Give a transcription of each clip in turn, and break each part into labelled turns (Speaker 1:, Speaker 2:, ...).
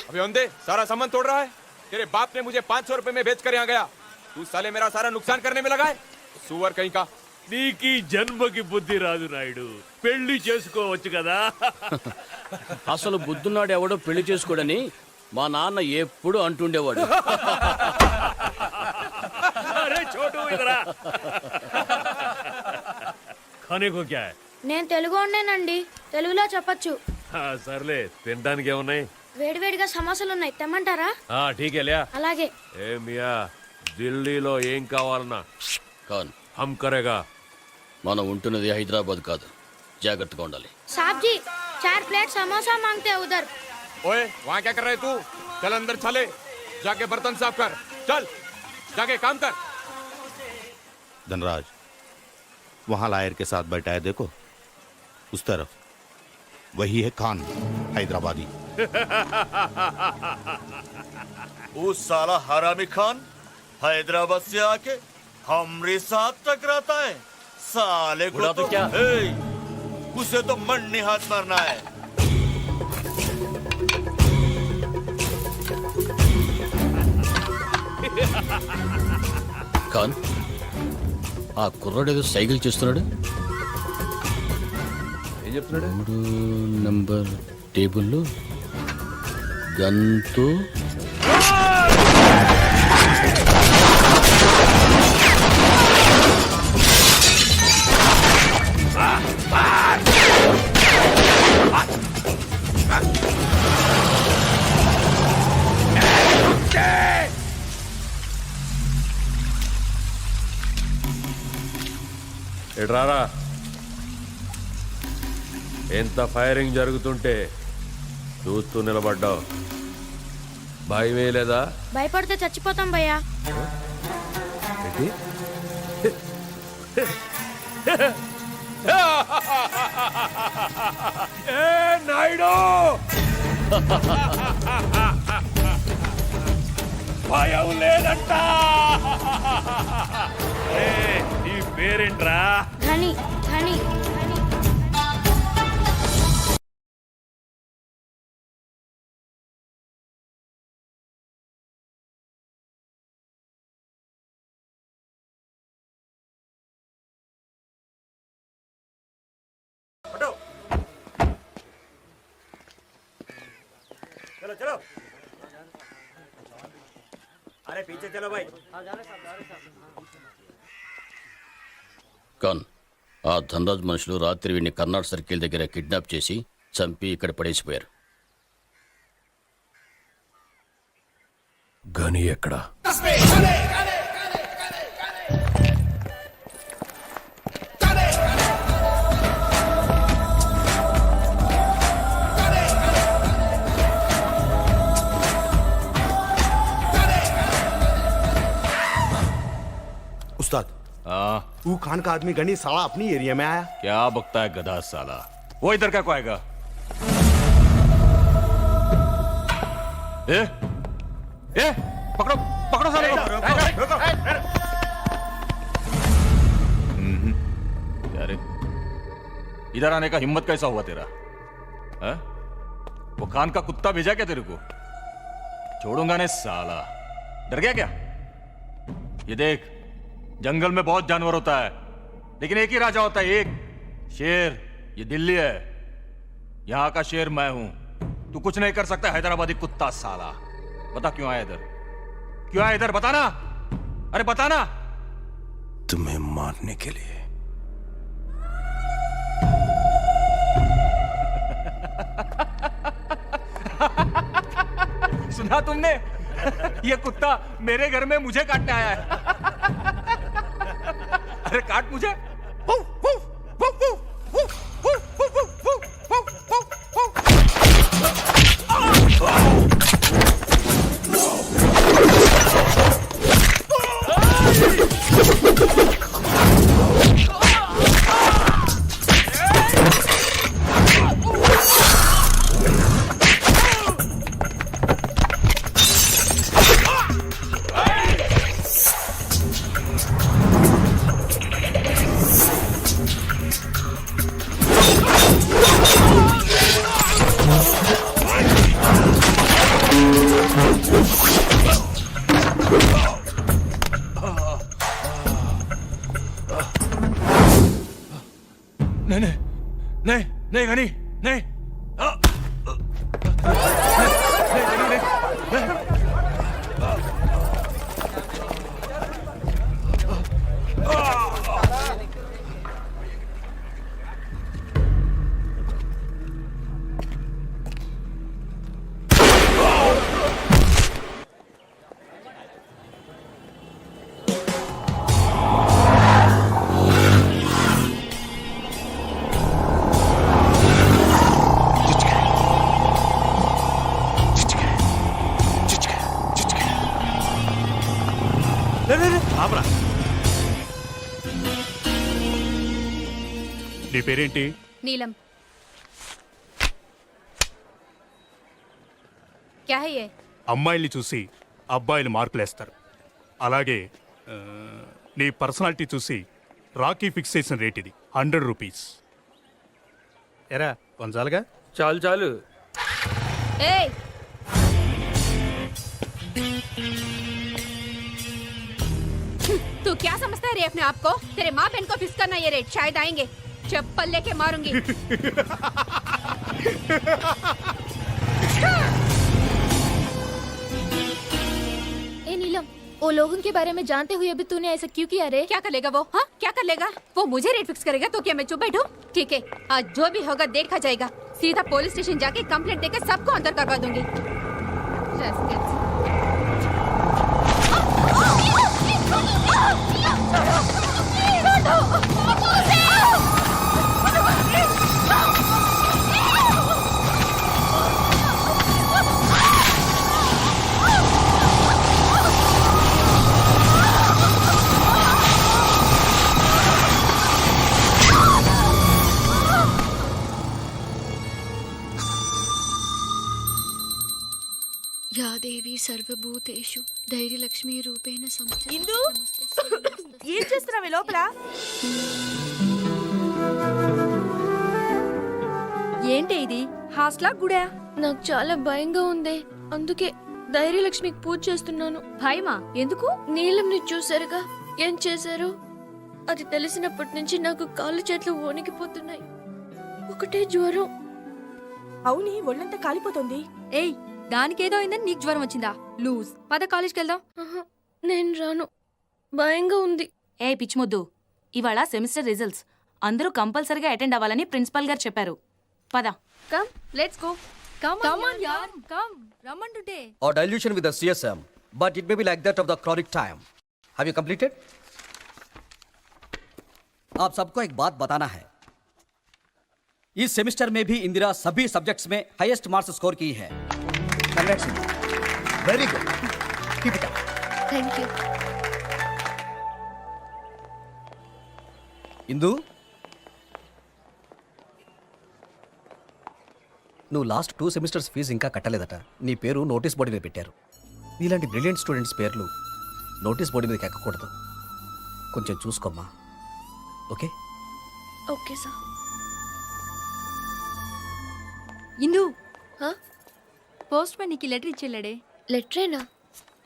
Speaker 1: अबे अंधे, सारा सामान तोड़ रहा है। तेरे बाप ने मुझे 500 रुपए में बेच कर यहाँ गया, तू साले मेरा सारा नुकसान करने में लगा है। सुअर कहीं का।
Speaker 2: నీకీ జన్మకి బుద్ధి రాదు నాయుడు, పెళ్లి చేసుకోవచ్చు కదా.
Speaker 3: అసలు బుద్ధున్నాడు ఎవడో పెళ్లి చేసుకోడని మా నాన్న ఎప్పుడు అంటుండేవాడు.
Speaker 2: అరే చోటు ఇదరా. ఖానే కో క్యా హై?
Speaker 4: నేను తెలుగునేనండి, తెలుగులో చెప్పొచ్చు.
Speaker 2: సర్లే, తినడానికి ఏమున్నాయి?
Speaker 4: వేడివేడిగా సమోసాలు ఉన్నాయి, తెమ్మంటారా?
Speaker 2: ఠీక్ హై, లియా.
Speaker 4: అలాగే.
Speaker 2: ఏ మియా, ఢిల్లీలో ఏం కావాలన్నా
Speaker 3: కాన్
Speaker 2: హమ్ కరేగా.
Speaker 3: మనం ఉంటున్నది హైదరాబాద్ కాదు, జాగ్రత్తగా ఉండాలి.
Speaker 4: साहब जी 4 प्लेट समोसा मांगते हैं उधर.
Speaker 1: ओए, वहाँ क्या कर रहे तू? चल अंदर चले, जाके बर्तन साफ कर. चल, जाके काम कर.
Speaker 5: धनराज, वहां लायर के साथ बैठा है, देखो उस तरफ, वही है खान हैदराबादी.
Speaker 6: उस साला हरामी खान हैदराबाद से आके हमरे साथ टकराता है. साले को
Speaker 3: तो क्या?
Speaker 6: उसे तो मंडी हाथ मारना है.
Speaker 3: ఖాన్, ఆ కుర్రాడు ఏదో సైకిల్ చేస్తున్నాడు.
Speaker 2: ఏం చెప్తున్నాడు?
Speaker 3: 3 నంబర్ టేబుల్లో గన్తో
Speaker 2: ఎడ్రారా. ఎంత ఫైరింగ్ జరుగుతుంటే చూస్తూ నిలబడ్డావు, భయమే లేదా?
Speaker 4: భయపడితే చచ్చిపోతాం భయ్యా.
Speaker 2: ఏంటి? ఏ నాయుడు, భయం లేదంట. నీ పేరేంట్రా?
Speaker 4: ధని ధని ధని.
Speaker 6: चलो चलो, अरे पीछे चलो भाई.
Speaker 3: ఖాన్, ఆ ధనరాజ్ మనుషులు రాత్రి వీడిని కర్నాటక సర్కిల్ దగ్గర కిడ్నాప్ చేసి చంపి ఇక్కడ పడేసిపోయారు.
Speaker 2: గని ఎక్కడా?
Speaker 5: उस्ताद, वो खान का आदमी गनी साला अपनी एरिया में आया.
Speaker 2: क्या बकता है गधा साला? वो इधर क्या को आएगा? ए, पकड़ो पकड़ो साले को. यार, इधर आने का हिम्मत कैसा हुआ तेरा? है? वो खान का कुत्ता भेजा क्या तेरे को? छोड़ूंगा नहीं साला. डर गया क्या? ये देख, जंगल में बहुत जानवर होता है, लेकिन एक ही राजा होता है, एक शेर. ये दिल्ली है, यहां का शेर मैं हूं. तू कुछ नहीं कर सकता हैदराबादी कुत्ता साला. बता क्यों आया इधर? क्यों आया इधर? बताना, अरे बताना.
Speaker 5: तुम्हें मारने के लिए.
Speaker 2: सुना तुमने? ये कुत्ता मेरे घर में मुझे काटने आया है. अरे काट मुझे. नहीं नहीं नहीं नहीं गनी नहीं
Speaker 7: ఆపరా. నీ పేరేంటి?
Speaker 8: नीलम। क्या है ये?
Speaker 7: అమ్మాయిల్ని చూసి అబ్బాయిలు మార్కులేస్తారు. అలాగే నీ పర్సనాలిటీ చూసి రాకీ ఫిక్స్ చేసిన రేట్ ఇది 100 రూపీస్. ఎరా వంచాలుగా?
Speaker 1: చాలు చాలు.
Speaker 8: ए! तू क्या समझता है रे अपने आप को? तेरे माँ बहन को फिक्स करना ये रेट शायद आएंगे. चप्पल लेके मारूंगी.
Speaker 9: ए नीलम, वो लोगों के बारे में जानते हुए भी तूने ऐसा क्यों किया रे?
Speaker 8: क्या कर लेगा वो? हाँ क्या कर लेगा वो? मुझे रेट फिक्स करेगा तो क्या मैं चुप बैठूं? ठीक है, आज जो भी होगा देखा जाएगा. सीधा पुलिस स्टेशन जाके कंप्लेंट देकर सबको अंदर करवा दूंगी.
Speaker 9: या देवी सर्वभूतेषु धैर्यलक्ष्मी रूपेण संस्थिता
Speaker 10: ఇందు ఏం చేస్తున్నావే లోపల? ఏంటి ఇది? హాస్టలా గుడా?
Speaker 9: నాకు చాలా భయంగా ఉంది, అందుకే ధైర్యలక్ష్మికి పూజ చేస్తున్నాను.
Speaker 8: భయమా? ఎందుకు?
Speaker 9: నీలంని చూసారుగా ఏం చేశారు? అది తెలిసినప్పటి నుంచి నాకు కాళ్ళు చేతులు వణికిపోతున్నాయి. ఒకటే జ్వరం.
Speaker 10: అవుని ఒళ్ళంతా కాలిపోతుంది.
Speaker 8: ఏయ్, దానికేదో అయిందని నీకు జ్వరం వచ్చిందా? లూజ్. పద కాలేజ్కి వెళ్దాం.
Speaker 9: ఆహా, నేను రాను, భయంగా ఉంది.
Speaker 11: ఏ పిచ్చిమొద్దు, ఇవాళ సెమిస్టర్ రిజల్ట్స్ అందరూ కంపల్సరీగా అటెండ్ అవ్వాలని ప్రిన్సిపల్ గారు చెప్పారు. పద.
Speaker 8: Come, let's go.
Speaker 10: Come on yaar, come.
Speaker 8: రమ్మంటుంటే.
Speaker 12: Or dilution with the CSM, but it may be like that of the chronic time. Have you completed? आप सबको एक बात बताना है. इस सेमेस्टर में भी इंदिरा सभी सब्जेक्ट्स में हाईएस्ट मार्क्स स्कोर की है. Congrats. Very good. Keep it up.
Speaker 9: Thank you.
Speaker 12: Indu, నువ్వు లాస్ట్ 2 సెమిస్టర్స్ ఫీజు ఇంకా కట్టలేదట. నీ పేరు నోటీస్ బోర్డు మీద పెట్టారు. నీలాంటి బ్రిలియంట్ స్టూడెంట్స్ పేర్లు నోటీస్ బోర్డు మీదకి ఎక్కకూడదు. కొంచెం చూసుకోమ్మా. ఓకే?
Speaker 9: Okay sir.
Speaker 8: ఇందు,
Speaker 9: హా?
Speaker 8: పోస్ట్ మ్యాన్ నీకు లెటర్ ఇచ్చేళ్ళాడే.
Speaker 9: లెటరేనా?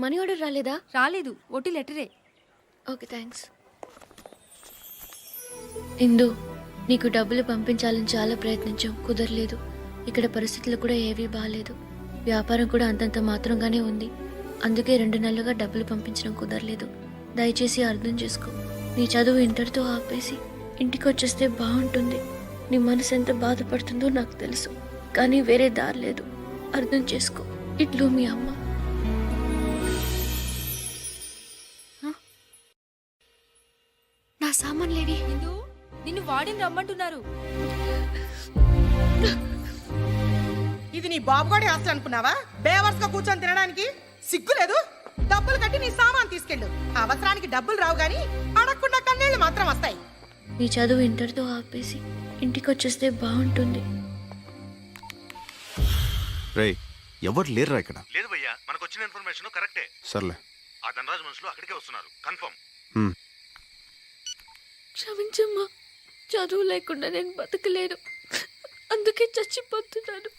Speaker 9: మనీ ఆర్డర్ రాలేదా?
Speaker 8: రాలేదు, ఒట్టి లెటరే.
Speaker 9: Okay thanks. ఇందు, నీకు డబ్బులు పంపించాలని చాలా ప్రయత్నించాం, కుదరలేదు. ఇక్కడ పరిస్థితులు కూడా ఏవీ బాగాలేదు. వ్యాపారం కూడా అంతంత మాత్రంగానే ఉంది. అందుకే 2 నెలలుగా డబ్బులు పంపించడం కుదరలేదు. దయచేసి అర్థం చేసుకో. నీ చదువు ఇంటర్తో ఆపేసి ఇంటికి వచ్చేస్తే బాగుంటుంది. నీ మనసు ఎంత బాధపడుతుందో నాకు తెలుసు, కానీ వేరే దారి లేదు. అర్థం చేసుకో. ఇట్లు మీ అమ్మ. నా సామాన్లేవి?
Speaker 8: ఇందు, నిన్ను వాడిని రమ్మంటున్నారు.
Speaker 10: ఇది నీ బాబుగాడి హాస్టల్ అనుకున్నావా? బేవర్స్ గా కూర్చొని తినడానికి సిగ్గు లేదు? డబ్బులు కట్టి నీ సామాన్ తీసుకెళ్ళు. అవసరానికి డబ్బులు రావు గాని అడగకుండా కన్నీళ్లు మాత్రం వస్తాయి.
Speaker 9: నీ చదువు ఇంటర్తో ఆపేసి ఇంటికి వచ్చేస్తే బాగుంటుంది.
Speaker 5: రేయ్, ఎవరు లేరురా ఇక్కడ?
Speaker 6: లేదు భయ్యా, మనకు వచ్చిన ఇన్ఫర్మేషన్ కరెక్టే.
Speaker 5: సర్లే.
Speaker 6: ఆ ధనరాజ్ మనుషులు అక్కడికే వస్తున్నారు, కన్ఫర్మ్.
Speaker 9: క్షమించమ్మా, చదువు లేకుండా నేను బతకలేను, అందుకే చచ్చిపోతున్నాను.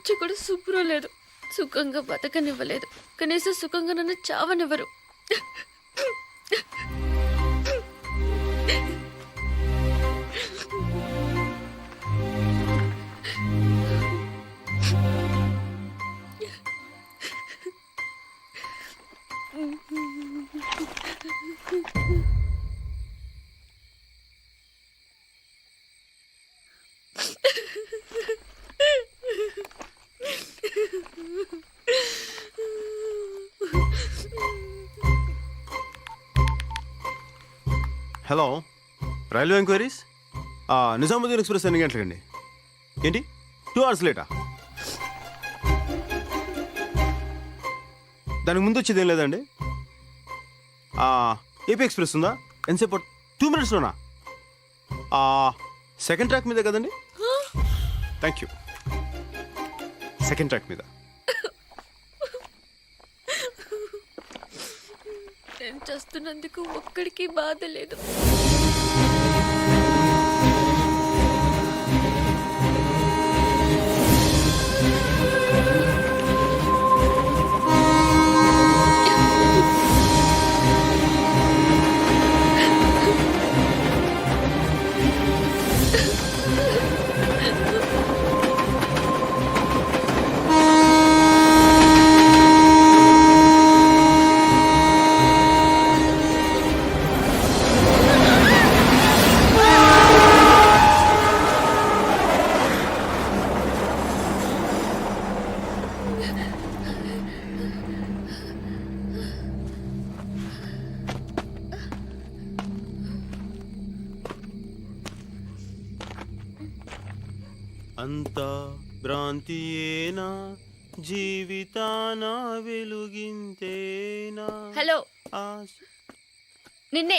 Speaker 9: వచ్చి కూడా సుఖం లేదు. సుఖంగా బతకనివ్వలేదు. కనీసం సుఖంగా నన్ను చావనివ్వరు.
Speaker 13: Hello, railway enquiries. Nizamuddin express ఎన్ని గంటలకండి? ఏంటి 2 hours లేటా? దానికి ముందు వచ్చేది ఏం లేదండి. ఏపీ ఎక్స్ప్రెస్ ఉందా? ఎంతసేపు? 2 minutesలోనా? సెకండ్ ట్రాక్ మీద కదండి? Thank you. సెకండ్ ట్రాక్ మీద.
Speaker 9: నేను చేస్తున్నందుకు ఒక్కడికి బాధ లేదు.
Speaker 13: అంతా భ్రాంతియేనా, జీవితాన వెలుగింతేనా?
Speaker 9: హలో,
Speaker 13: ఆశ.
Speaker 9: నిన్నే.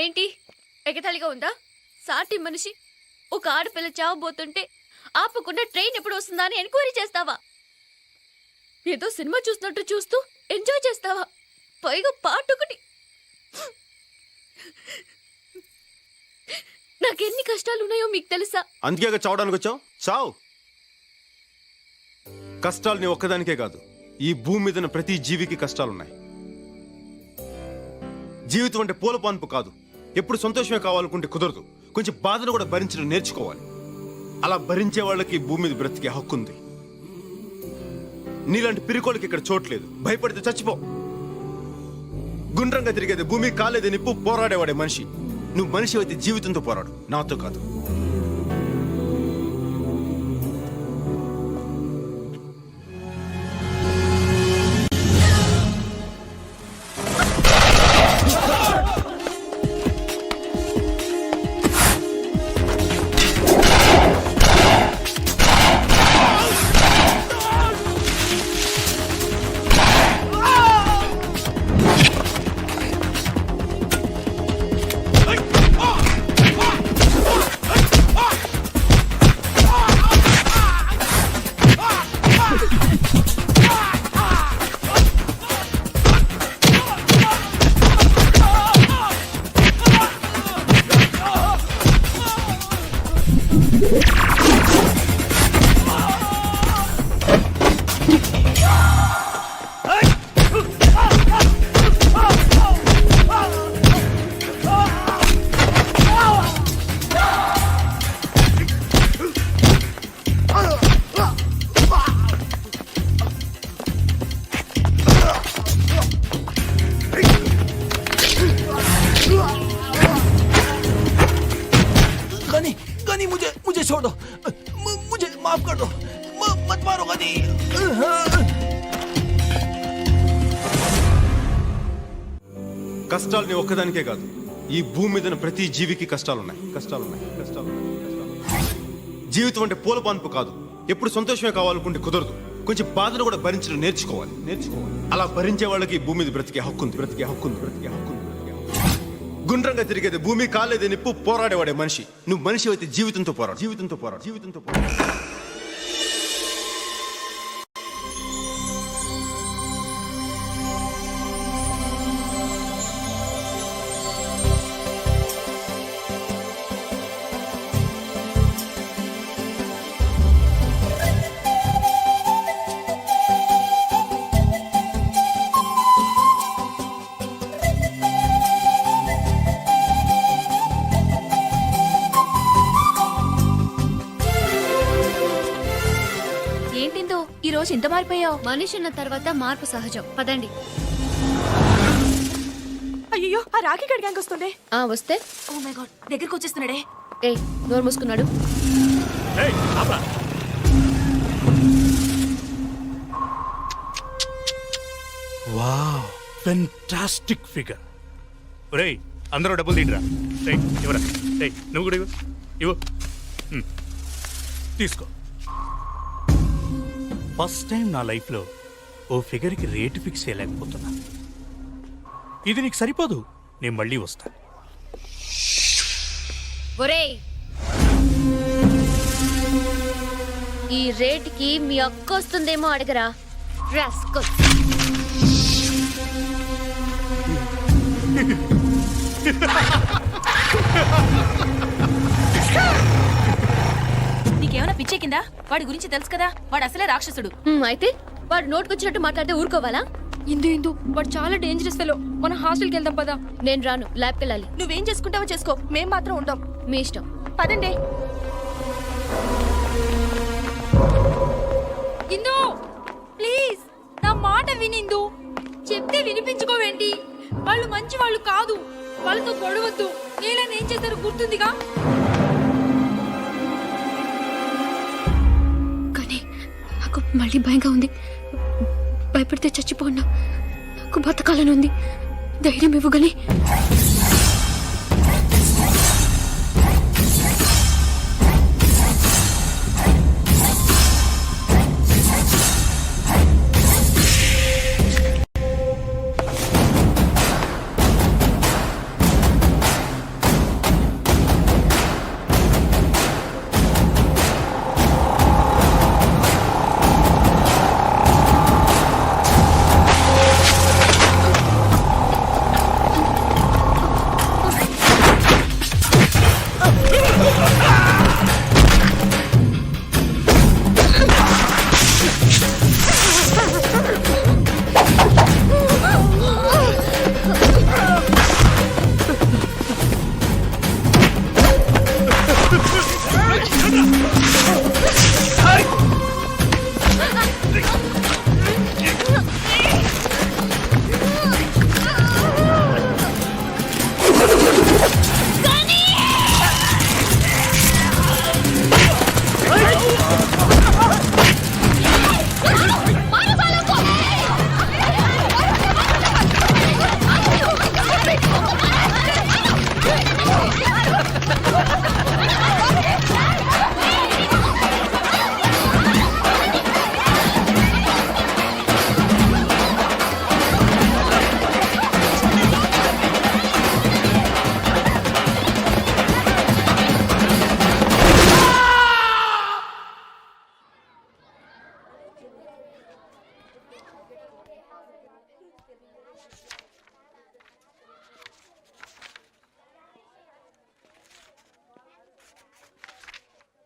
Speaker 9: ఏంటి ఎగతాళిగా ఉందా? సాటి మనిషి ఒక ఆడపిల్ల చావబోతుంటే ఆపకుండా ట్రైన్ ఎప్పుడు వస్తుందా అని ఎంక్వైరీ చేస్తావా? ఏదో సినిమా చూస్తున్నట్టు చూస్తూ ఎంజాయ్ చేస్తావా? పైగా పాటొకటి. నాకెన్ని కష్టాలు ఉన్నాయో మీకు తెలుసా?
Speaker 13: అందుకే చావడానికి వచ్చావు. చావు. కష్టాలు నీ ఒక్కదానికే కాదు, ఈ భూమి మీద ప్రతి జీవికి కష్టాలున్నాయి. జీవితం అంటే పూల పాన్పు కాదు. ఎప్పుడు సంతోషమే కావాలనుకుంటే కుదరదు. కొంచెం బాధను కూడా భరించడం నేర్చుకోవాలి. అలా భరించే వాళ్ళకి భూమి మీద బ్రతికే హక్కు ఉంది. నీలాంటి పిరికోళ్ళకి ఇక్కడ చోట్లేదు. భయపడితే చచ్చిపో. గుండ్రంగా తిరిగేది భూమి, కాలేది నిప్పు, పోరాడేవాడే మనిషి. నువ్వు మనిషి అయితే జీవితంతో పోరాడు, నాతో కాదు. కష్టాలు నీ ఒక్కదానికే కాదు, ఈ భూమి మీద ప్రతి జీవికి కష్టాలున్నాయి. జీవితం అంటే పూల పాన్పు కాదు. ఎప్పుడు సంతోషమే కావాలనుకుంటే కుదరదు. కొంచెం బాధను కూడా భరించడం నేర్చుకోవాలి. అలా భరించే వాళ్ళకి భూమి మీద బ్రతికే హక్కు ఉంది. గుండ్రంగా తిరిగేది భూమి, కాలేది నిప్పు, పోరాడేవాడే మనిషి. నువ్వు మనిషి అయితే జీవితంతో పోరాడు.
Speaker 11: రోజు ఇంత మారిపోయావు?
Speaker 9: మనిషి ఉన్న తర్వాత మార్పు సహజం. పదండి.
Speaker 10: అయ్యో ఆ రాఖీ గడి గ్యాంగ్ వస్తుంది.
Speaker 9: వస్తే
Speaker 11: ఓ మై గాడ్, దగ్గరికి వచ్చేస్తున్నాడే.
Speaker 9: నోరు మూసుకున్నాడు.
Speaker 7: Wow, fantastic figure. ఒరేయ్, అందరూ డబ్బులు తీయరా. ఇవ్వరా. నువ్వు కూడా ఇవ్వు. తీసుకో. ఫస్ట్ టైం నా లైఫ్లో ఓ ఫిగర్కి రేటు ఫిక్స్ చేయలేకపోతున్నా. ఇది నీకు సరిపోదు, నేను మళ్ళీ వస్తా.
Speaker 9: ఒరేయ్, ఈ రేటుకి మీ అక్క వస్తుందేమో అడగరా. రాస్కల్.
Speaker 11: నీకేమైనా పిచ్చే కిందా? వాడి గురించి తెలుసు కదా, వాడు అసలే రాక్షసుడు.
Speaker 9: అయితే వాడు నోటుకొచ్చినట్టు మాట్లాడితే ఊరుకోవాలా?
Speaker 8: ఇందు వాడు చాలా డేంజరస్ ఫెలో. మనం హాస్టల్కి వెళ్దాం పదా.
Speaker 9: నేను రాను, ల్యాబ్కి వెళ్ళాలి.
Speaker 8: నువ్వేం చేసుకుంటావో చేసుకో, మేం మాత్రం ఉండం.
Speaker 9: మీ ఇష్టం.
Speaker 8: పదండి. ఇందు ప్లీజ్ నా మాట వినిందు. చెప్తే వినిపించుకోవేంటి? వాళ్ళు మంచి వాళ్ళు కాదు, వాళ్ళతో గొడవద్దు. నీళ్ళని ఏం చేశారు గుర్తుందిగా?
Speaker 9: కానీ నాకు మళ్ళీ భయంగా ఉంది. భయపడితే చచ్చిపోన్నా. నాకు బతకాలని ఉంది. ధైర్యం ఇవ్వగలి.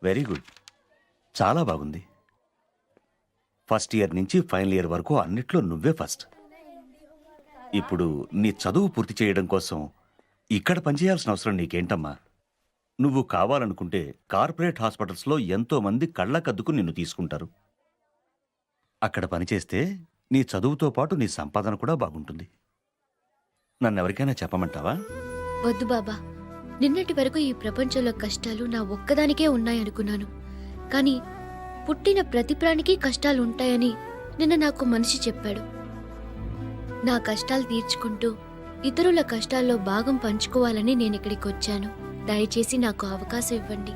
Speaker 5: వెరీ గుడ్, చాలా బాగుంది. ఫస్ట్ ఇయర్ నుంచి ఫైనల్ ఇయర్ వరకు అన్నిట్లో నువ్వే ఫస్ట్. ఇప్పుడు నీ చదువు పూర్తి చేయడం కోసం ఇక్కడ పనిచేయాల్సిన అవసరం నీకేంటమ్మా? నువ్వు కావాలనుకుంటే కార్పొరేట్ హాస్పిటల్స్లో ఎంతో మంది కళ్ళకద్దుకు నిన్ను తీసుకుంటారు. అక్కడ పనిచేస్తే నీ చదువుతో పాటు నీ సంపాదన కూడా బాగుంటుంది. నన్నెవరికైనా చెప్పమంటావా?
Speaker 9: వద్దు బాబా. నిన్నటి వరకు ఈ ప్రపంచంలో కష్టాలు నా ఒక్కదానికే ఉన్నాయనుకున్నాను. కానీ పుట్టిన ప్రతి ప్రాణికి కష్టాలు ఉంటాయని నిన్న నాకు మనిషి చెప్పాడు. నా కష్టాలు తీర్చుకుంటూ ఇతరుల కష్టాల్లో భాగం పంచుకోవాలని నేను ఇక్కడికి వచ్చాను. దయచేసి నాకు అవకాశం ఇవ్వండి.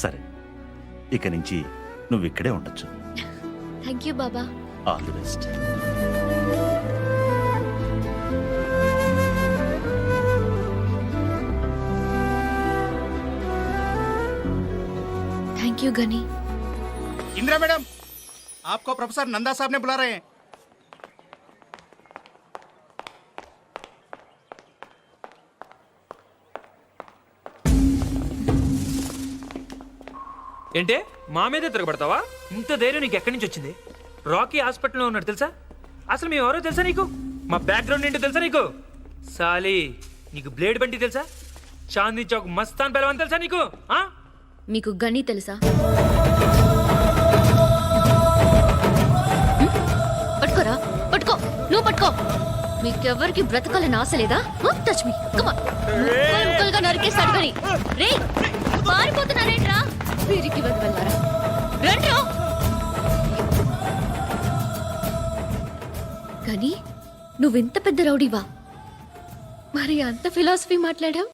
Speaker 5: సరే, ఇక నుంచి నువ్వు ఇక్కడే ఉండొచ్చు.
Speaker 9: థ్యాంక్ యూ బాబా.
Speaker 5: All the best.
Speaker 9: Thank you Ghani.
Speaker 7: Indira madam, आपको प्रोफेसर नंदा साहब ने बुला रहे हैं.
Speaker 14: ఏంటే మా మీదే తిరగబడతావా? ఇంత ధైర్యం నీకు ఎక్కడి నుంచి వచ్చింది? రాకీ హాస్పిటల్లో ఉన్నాడు తెలుసా? అసలు మేము ఎవరో తెలుసా నీకు? మా బ్యాక్గ్రౌండ్ ఏంటో తెలుసా నీకు? సాలి, నీకు బ్లేడ్ బంటి తెలుసా? చాందీ చౌక్ మస్తాన్ పెలవన్ తెలుసా నీకు?
Speaker 9: మీకు గని తెలుసా? నువ్వు పట్టుకో. మీకెవరికి బ్రతకాలని ఆశ లేదా? Touch me. Come on. ముక్కలుగా నరికేస్తాడు కానీ. రే పారిపోతున్నారేంట్రా? వీరికి వెళ్ళారా? రండ్రా. కానీ నువ్వెంత పెద్ద రౌడీవా? మరి అంత ఫిలాసఫీ మాట్లాడావు?